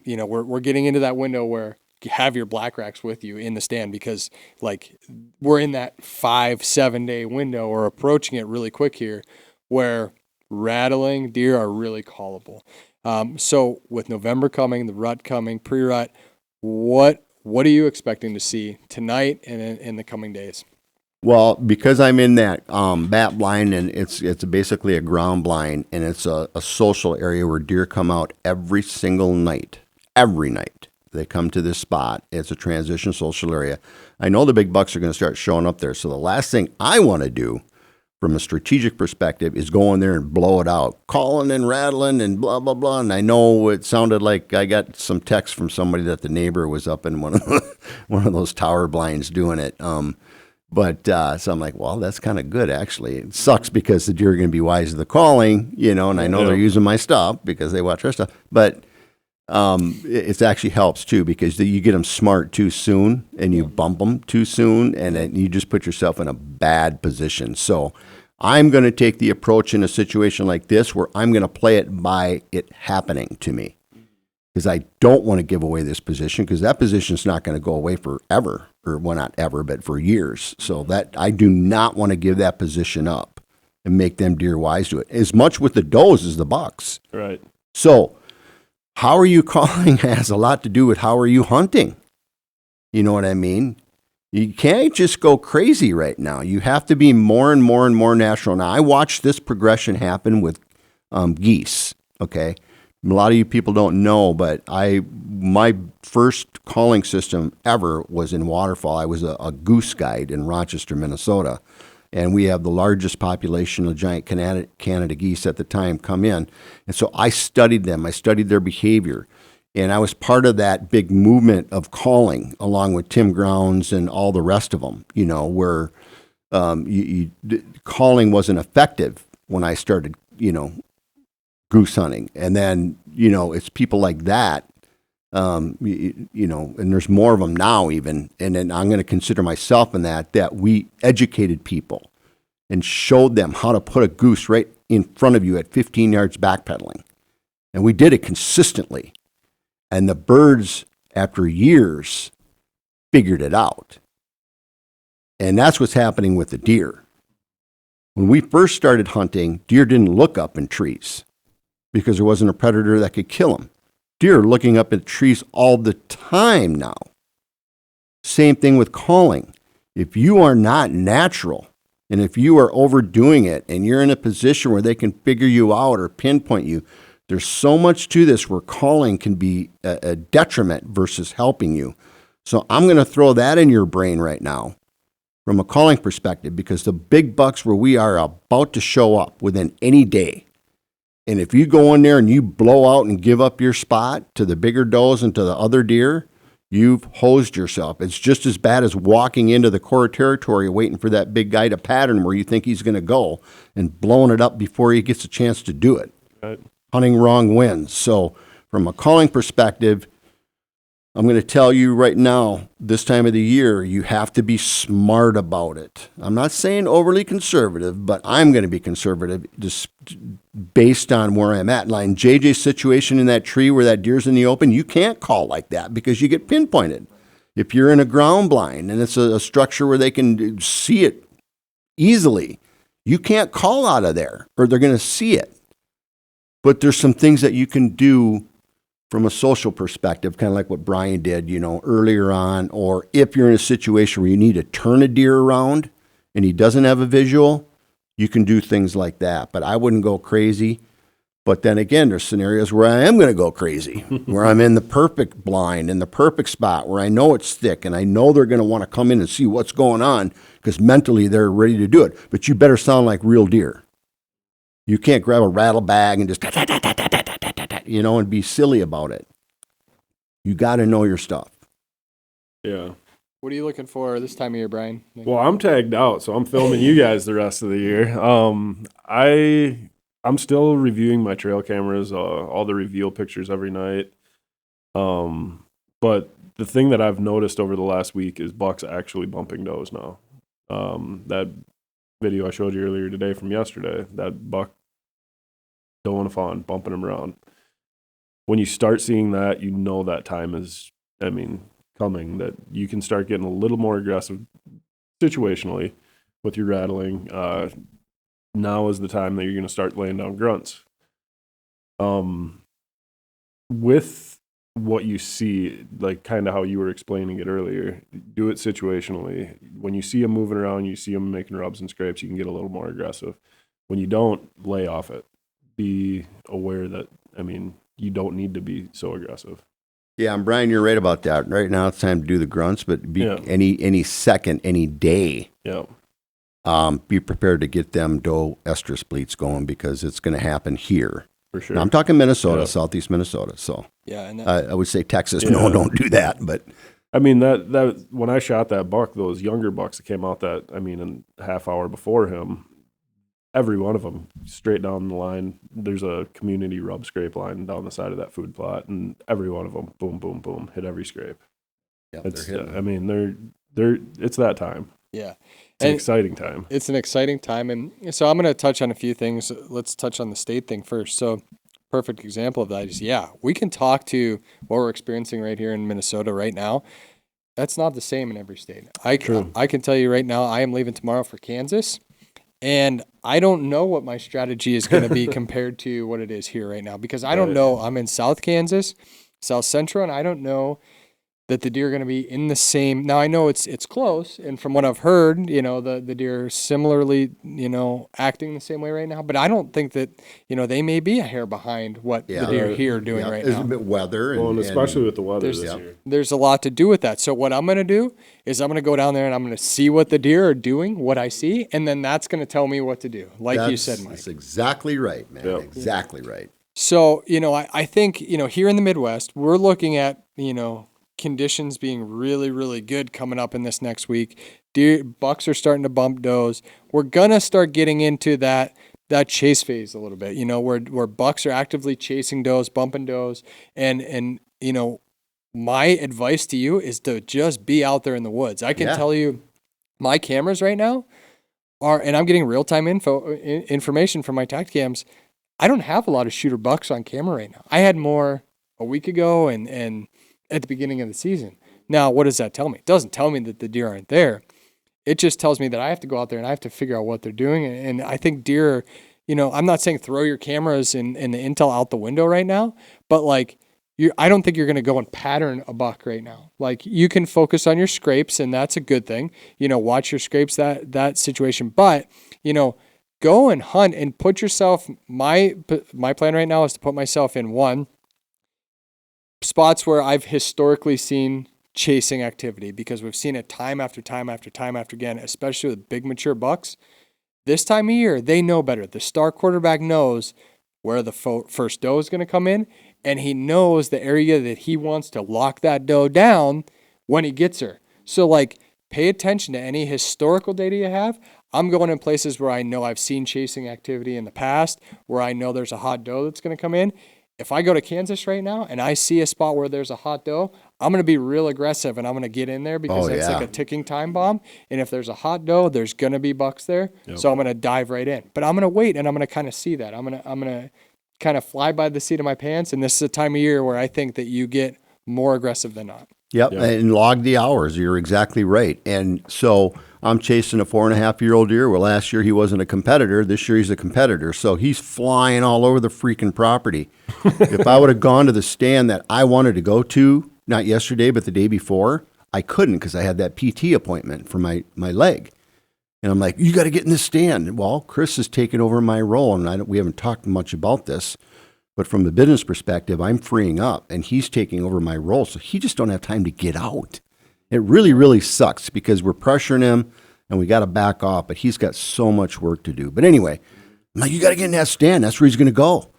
We're getting into that window where you have your black racks with you in the stand because like we're in that 5-7 day window or approaching it really quick here where rattling deer are really callable. So with November coming, the rut coming, pre-rut, what are you expecting to see tonight and in the coming days? Well, because I'm in that bat blind, and it's basically a ground blind, and it's a social area where deer come out every single night. Every night they come to this spot. It's a transition social area. I know the big bucks are going to start showing up there. So the last thing I want to do from a strategic perspective is go in there and blow it out, calling and rattling and blah, blah, blah. And I know it sounded like I got some text from somebody that the neighbor was up in one of those tower blinds doing it. So I'm like, well, that's kind of good, actually. It sucks because the deer are going to be wise to the calling, and I know they're using my stuff because they watch our stuff. But it actually helps, too, because you get them smart too soon and you bump them too soon, and then you just put yourself in a bad position. So I'm going to take the approach in a situation like this where I'm going to play it by it happening to me because I don't want to give away this position because that position is not going to go away forever. Or well, not ever, but for years. So that I do not want to give that position up and make them deer wise to it. As much with the does as the bucks. Right. So how are you calling has a lot to do with how are you hunting. You know what I mean? You can't just go crazy right now. You have to be more and more and more natural. Now I watched this progression happen with geese. Okay. A lot of you people don't know, but my first calling system ever was in waterfall. I was a goose guide in Rochester, Minnesota, and we have the largest population of giant Canada geese at the time come in. And so I studied them. I studied their behavior, and I was part of that big movement of calling along with Tim Grounds and all the rest of them, where calling wasn't effective when I started, goose hunting. And then, it's people like that, and there's more of them now even. And then I'm going to consider myself in that we educated people and showed them how to put a goose right in front of you at 15 yards backpedaling. And we did it consistently. And the birds, after years, figured it out. And that's what's happening with the deer. When we first started hunting, deer didn't look up in trees because there wasn't a predator that could kill them. Deer are looking up at trees all the time now. Same thing with calling. If you are not natural, and if you are overdoing it, and you're in a position where they can figure you out or pinpoint you, there's so much to this where calling can be a detriment versus helping you. So I'm going to throw that in your brain right now from a calling perspective because the big bucks where we are about to show up within any day. And if you go in there and you blow out and give up your spot to the bigger does and to the other deer, you've hosed yourself. It's just as bad as walking into the core territory waiting for that big guy to pattern where you think he's going to go and blowing it up before he gets a chance to do it. Right. Hunting wrong wins. So from a calling perspective, I'm going to tell you right now, this time of the year, you have to be smart about it. I'm not saying overly conservative, but I'm going to be conservative just based on where I'm at. Like in JJ's situation in that tree where that deer's in the open, you can't call like that because you get pinpointed. If you're in a ground blind and it's a structure where they can see it easily, you can't call out of there or they're going to see it. But there's some things that you can do from a social perspective, kind of like what Brian did, earlier on, or if you're in a situation where you need to turn a deer around and he doesn't have a visual, you can do things like that. But I wouldn't go crazy. But then again, there's scenarios where I am going to go crazy, where I'm in the perfect blind, in the perfect spot, where I know it's thick, and I know they're going to want to come in and see what's going on because mentally they're ready to do it. But you better sound like real deer. You can't grab a rattle bag and just, and be silly about it. You got to know your stuff. Yeah. What are you looking for this time of year, Brian? Well, I'm tagged out, so I'm filming you guys the rest of the year. I'm still reviewing my trail cameras, all the reveal pictures every night. But the thing that I've noticed over the last week is bucks actually bumping does now. That video I showed you earlier today from yesterday, that buck doing a fawn, bumping him around. When you start seeing that, you know that time is, coming, that you can start getting a little more aggressive situationally with your rattling. Now is the time that you're going to start laying down grunts. With what you see, like kind of how you were explaining it earlier, do it situationally. When you see them moving around, you see them making rubs and scrapes, you can get a little more aggressive. When you don't, lay off it. Be aware that, you don't need to be so aggressive. Yeah, and Brian, you're right about that. Right now it's time to do the grunts, but any second, any day. Yeah. Be prepared to get them doe estrus bleats going because it's going to happen here. For sure. Now, I'm talking Minnesota, southeast Minnesota. So yeah, and I would say Texas. No, don't do that. But that when I shot that buck, those younger bucks that came out in a half hour before him, every one of them straight down the line. There's a community rub scrape line down the side of that food plot, and every one of them, boom, boom, boom, hit every scrape. Yeah, it's it's that time. Yeah. It's an exciting time. It's an exciting time. And so I'm going to touch on a few things. Let's touch on the state thing first. So perfect example of that is, we can talk to what we're experiencing right here in Minnesota right now. That's not the same in every state. I can tell you right now, I am leaving tomorrow for Kansas, and I don't know what my strategy is going to be compared to what it is here right now, because I don't know. I'm in South Kansas, South Central, and I don't know that the deer are going to be in the same. Now I know it's close, and from what I've heard, the deer are similarly, acting the same way right now. But I don't think that, they may be a hair behind what the deer here are doing right There's now. a bit weather, and especially with the weather this year. There's a lot to do with that. So what I'm going to do is I'm going to go down there and I'm going to see what the deer are doing, what I see, and then that's going to tell me what to do. You said, Mike. That's exactly right, man. Yep. Exactly right. So I think here in the Midwest, we're looking at conditions being really, really good coming up in this next week. Bucks are starting to bump does. We're gonna start getting into that chase phase a little bit, where bucks are actively chasing does, bumping does, and my advice to you is to just be out there in the woods. I can tell you, my cameras right now and I'm getting real time information from my tact cams. I don't have a lot of shooter bucks on camera right now. I had more a week ago and at the beginning of the season. Now, what does that tell me? It doesn't tell me that the deer aren't there. It just tells me that I have to go out there and I have to figure out what they're doing. And I think deer, I'm not saying throw your cameras and the intel out the window right now, but I don't think you're going to go and pattern a buck right now. You can focus on your scrapes, and that's a good thing. Watch your scrapes, that situation. But, go and hunt and put yourself, my plan right now is to put myself in spots where I've historically seen chasing activity, because we've seen it time after time after time after again, especially with big mature bucks. This time of year, they know better. The star quarterback knows where the first doe is going to come in, and he knows the area that he wants to lock that doe down when he gets her. So pay attention to any historical data you have. I'm going in places where I know I've seen chasing activity in the past, where I know there's a hot doe that's going to come in. If I go to Kansas right now and I see a spot where there's a hot doe, I'm going to be real aggressive and I'm going to get in there because it's like a ticking time bomb. And if there's a hot doe, there's going to be bucks there. Yep. So I'm going to dive right in. But I'm going to wait and I'm going to kind of see that. I'm going to kind of fly by the seat of my pants. And this is a time of year where I think that you get more aggressive than not. Yep, Yeah. and log the hours. You're exactly right. And so I'm chasing a 4.5-year-old deer. Well, last year he wasn't a competitor. This year he's a competitor. So he's flying all over the freaking property. If I would have gone to the stand that I wanted to go to, not yesterday, but the day before, I couldn't because I had that PT appointment for my leg. And I'm like, you got to get in the stand. Well, Chris is taking over my role, and we haven't talked much about this. But from the business perspective, I'm freeing up, and he's taking over my role. So he just don't have time to get out. It really, really sucks because we're pressuring him, and we got to back off. But he's got so much work to do. But anyway, I'm like, you got to get in that stand. That's where he's going to go.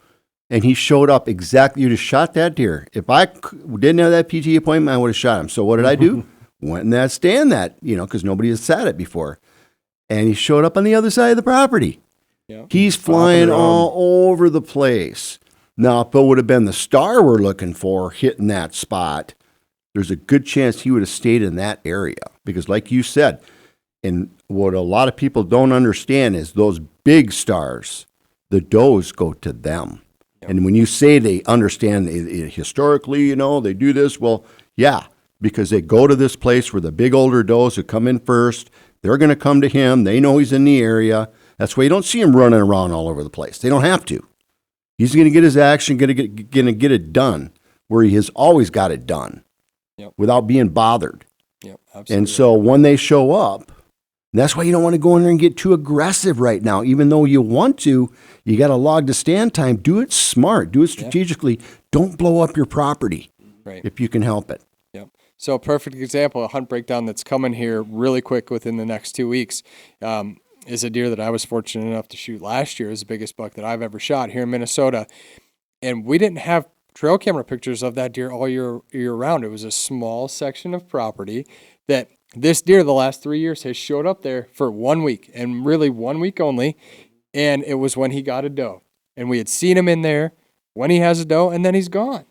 And he showed up exactly. You just shot that deer. If I didn't have that PT appointment, I would have shot him. So what did I do? Went in that stand because nobody has sat it before. And he showed up on the other side of the property. Yeah. He's flying all over the place. Now, if it would have been the star we're looking for hitting that spot, there's a good chance he would have stayed in that area. Because like you said, and what a lot of people don't understand is those big stars, the does go to them. Yep. And when you say they understand historically, they do this, well, yeah, because they go to this place where the big older does who come in first, they're going to come to him. They know he's in the area. That's why you don't see him running around all over the place. They don't have to. He's going to get his action, going to get it done where he has always got it done without being bothered. Yep, absolutely. And so when they show up, that's why you don't want to go in there and get too aggressive right now. Even though you want to, you got to log the stand time. Do it smart. Do it strategically. Don't blow up your property if you can help it. Yep. So a perfect example, a hunt breakdown that's coming here really quick within the next 2 weeks. Is a deer that I was fortunate enough to shoot last year. Is the biggest buck that I've ever shot here in Minnesota. And we didn't have trail camera pictures of that deer all year round. It was a small section of property that this deer the last 3 years has showed up there for 1 week, and really 1 week only. And it was when he got a doe. And we had seen him in there when he has a doe, and then he's gone.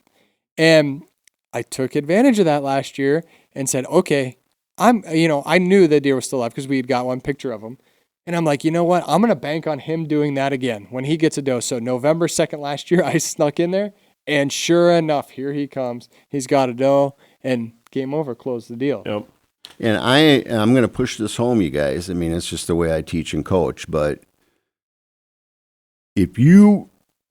And I took advantage of that last year and said, okay, I knew the deer was still alive because we had got one picture of him. And I'm like, you know what? I'm going to bank on him doing that again when he gets a doe. So November 2nd last year, I snuck in there, and sure enough, here he comes. He's got a doe, and game over, close the deal. Yep. And I'm going to push this home, you guys. I mean, it's just the way I teach and coach. But if you,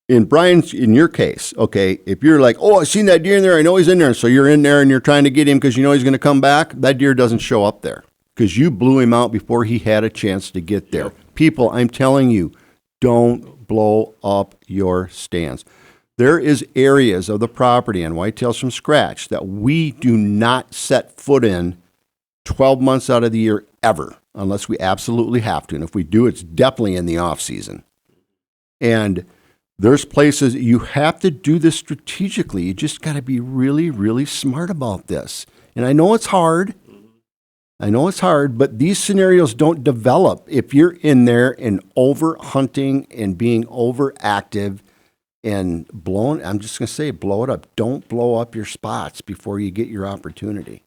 in your case, okay, if you're like, oh, I seen that deer in there, I know he's in there, so you're in there and you're trying to get him because you know he's going to come back, that deer doesn't show up there. Because you blew him out before he had a chance to get there. Yep. People, I'm telling you, don't blow up your stands. There is areas of the property on Whitetails from Scratch that we do not set foot in 12 months out of the year ever, unless we absolutely have to. And if we do, it's definitely in the off season. And there's places you have to do this strategically. You just got to be really, really smart about this. And I know it's hard. But these scenarios don't develop if you're in there and over hunting and being overactive and blow it up. Don't blow up your spots before you get your opportunity.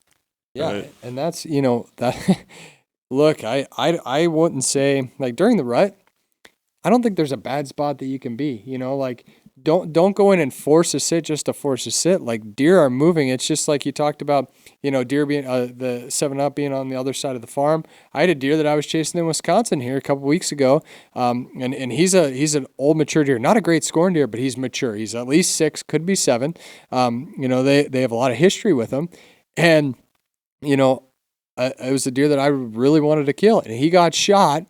Yeah. Right. And that's, that look, I wouldn't say like during the rut, I don't think there's a bad spot that you can be, like don't go in and force a sit just to force a sit. Like deer are moving. It's just like you talked about, deer being the 7-Up being on the other side of the farm. I had a deer that I was chasing in Wisconsin here a couple weeks ago, and he's an old mature deer, not a great scoring deer, but he's mature. He's at least 6, could be 7. They have a lot of history with him, and it was a deer that I really wanted to kill, and he got shot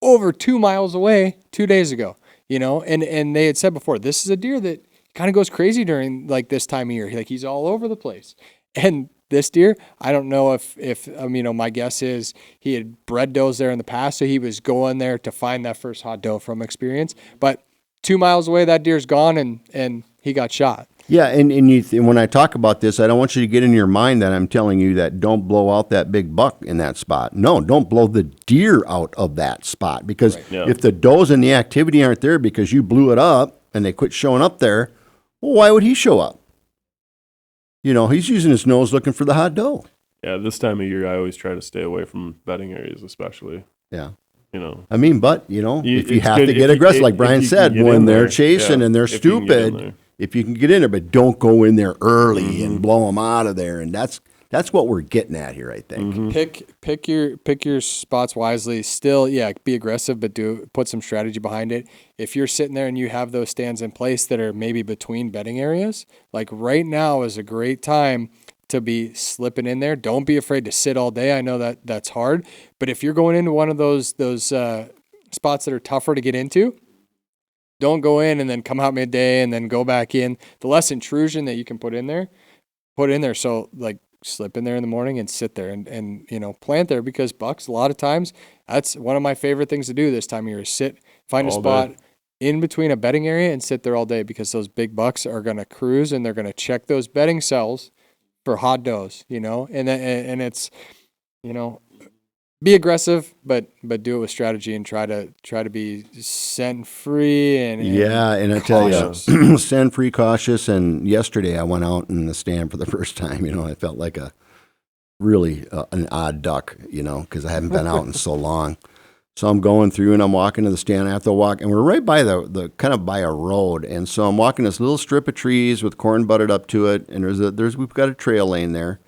over 2 miles away 2 days ago. And they had said before, this is a deer that kind of goes crazy during like this time of year. Like he's all over the place. And this deer, I don't know if my guess is he had bred does there in the past, so he was going there to find that first hot doe from experience. But 2 miles away, that deer's gone, and he got shot. Yeah, and when I talk about this, I don't want you to get in your mind that I'm telling you that don't blow out that big buck in that spot. No, don't blow the deer out of that spot because if the does and the activity aren't there because you blew it up and they quit showing up there, well, why would he show up? He's using his nose looking for the hot doe. Yeah, this time of year, I always try to stay away from bedding areas, especially. Yeah. I mean, but, if you have to get aggressive, like Brian said, when they're chasing and they're stupid, if you can get in there, but don't go in there early and blow them out of there. And that's that's what we're getting at here, I think. Mm-hmm. Pick your spots wisely. Still, be aggressive, but put some strategy behind it. If you're sitting there and you have those stands in place that are maybe between bedding areas, like right now is a great time to be slipping in there. Don't be afraid to sit all day. I know that that's hard, but if you're going into one of those spots that are tougher to get into, don't go in and then come out midday and then go back in. The less intrusion that you can put in there. So like slip in there in the morning and sit there and plant there, because bucks, a lot of times, that's one of my favorite things to do this time of year is find a spot in between a bedding area and sit there all day, because those big bucks are going to cruise and they're going to check those bedding cells for hot does, and it's, be aggressive, but do it with strategy and try to be scent free and I tell you, scent free, cautious. And yesterday I went out in the stand for the first time. I felt like a really an odd duck, because I haven't been out in so long. So I'm going through and I'm walking to the stand. I have to walk, and we're right by the kind of by a road, and so I'm walking this little strip of trees with corn butted up to it, and we've got a trail lane there.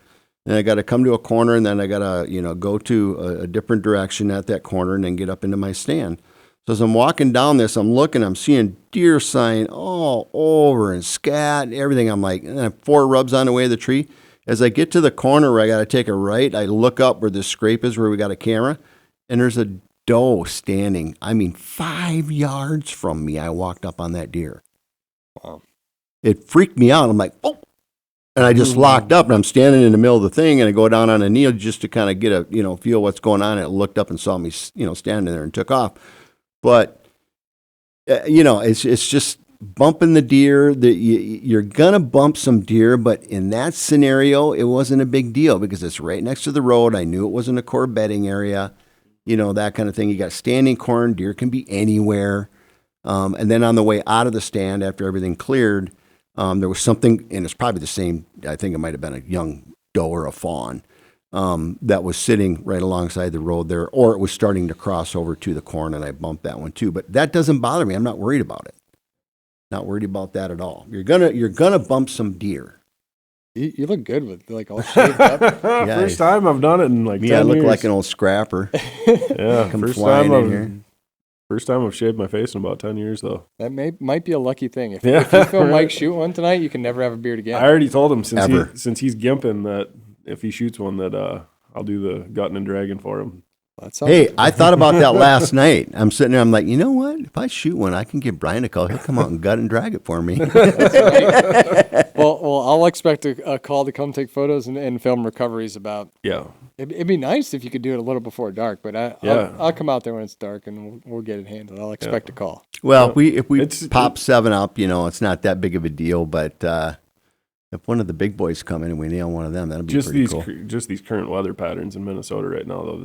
And I got to come to a corner, and then I got to, go to a different direction at that corner and then get up into my stand. So as I'm walking down this, I'm seeing deer sign all over and scat and everything. I'm like, and I have 4 rubs on the way of the tree. As I get to the corner where I got to take a right, I look up where the scrape is, where we got a camera, and there's a doe standing. 5 yards from me. I walked up on that deer. Wow. It freaked me out. I'm like, oh. And I just locked up, and I'm standing in the middle of the thing, and I go down on a knee just to kind of get feel what's going on. And it looked up and saw me, standing there and took off. But, it's just bumping the deer. You're going to bump some deer, but in that scenario, it wasn't a big deal because it's right next to the road. I knew it wasn't a core bedding area, that kind of thing. You got standing corn. Deer can be anywhere. And then on the way out of the stand, after everything cleared, there was something, and it's probably the same, I think it might have been a young doe or a fawn, that was sitting right alongside the road there, or it was starting to cross over to the corn, and I bumped that one too. But that doesn't bother me. I'm not worried about it. Not worried about that at all. You're gonna bump some deer. You look good with all shaved up. First time I've done it in 10 years. I look like an old scrapper. Yeah, First time I've shaved my face in about 10 years, though. That might be a lucky thing. If you film Mike shoot one tonight, you can never have a beard again. I already told him since he's gimping that if he shoots one that I'll do the gutting and dragging for him. Hey, I thought about that last night. I'm sitting there, I'm like, you know what? If I shoot one, I can give Brian a call. He'll come out and gut and drag it for me. That's right. Well, I'll expect a call to come take photos and film recoveries about. Yeah. It'd be nice if you could do it a little before dark, but I'll come out there when it's dark and we'll get it handled. I'll expect a call. Well, if we pop 7 up, it's not that big of a deal, but if one of the big boys come in and we nail one of them, that'll be pretty cool. Just these current weather patterns in Minnesota right now, though,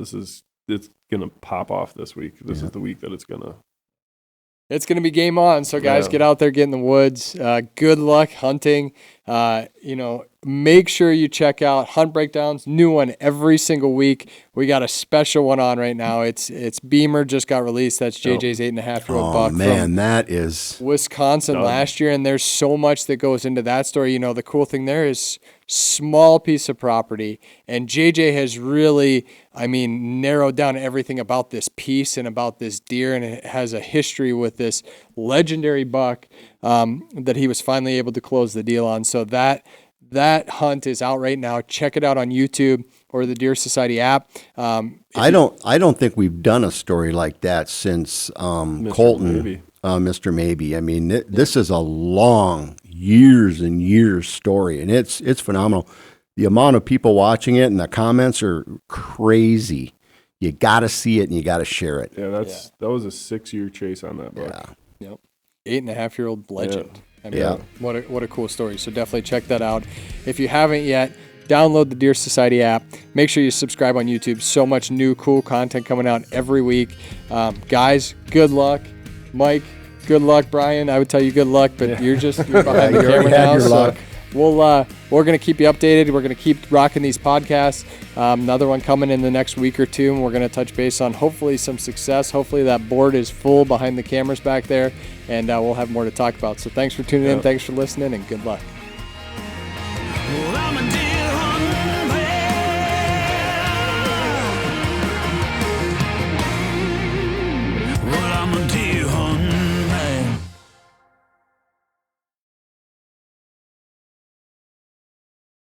it's going to pop off this week. This is the week that it's going to. It's going to be game on. So, guys, get out there, get in the woods. Good luck hunting. Make sure you check out Hunt Breakdowns. New one every single week. We got a special one on right now. It's Beamer just got released. That's JJ's 8.5-year-old buck. Oh, man, that is Wisconsin last year. And there's so much that goes into that story. The cool thing there is small piece of property. And JJ has really, narrowed down everything about this piece and about this deer. And it has a history with this legendary buck that he was finally able to close the deal on. So that hunt is out right now. Check it out on YouTube or the Deer Society app. I don't think we've done a story like that since Colton, Mr. Maybe. This is a long years and years story, and it's phenomenal. The amount of people watching it and the comments are crazy. You got to see it and you got to share it. Yeah, that was a 6-year chase on that buck. Yeah. Yep. 8.5-year-old legend. What a cool story. So definitely check that out. If you haven't yet, download the Deer Society app. Make sure you subscribe on YouTube. So much new cool content coming out every week. Guys, good luck. Mike, good luck. Brian, I would tell you good luck, but you're behind the camera now. So we're going to keep you updated. We're going to keep rocking these podcasts. Another one coming in the next week or two, and we're going to touch base on hopefully some success. Hopefully that board is full behind the cameras back there, and we'll have more to talk about. So thanks for tuning in. Thanks for listening, and good luck. Well,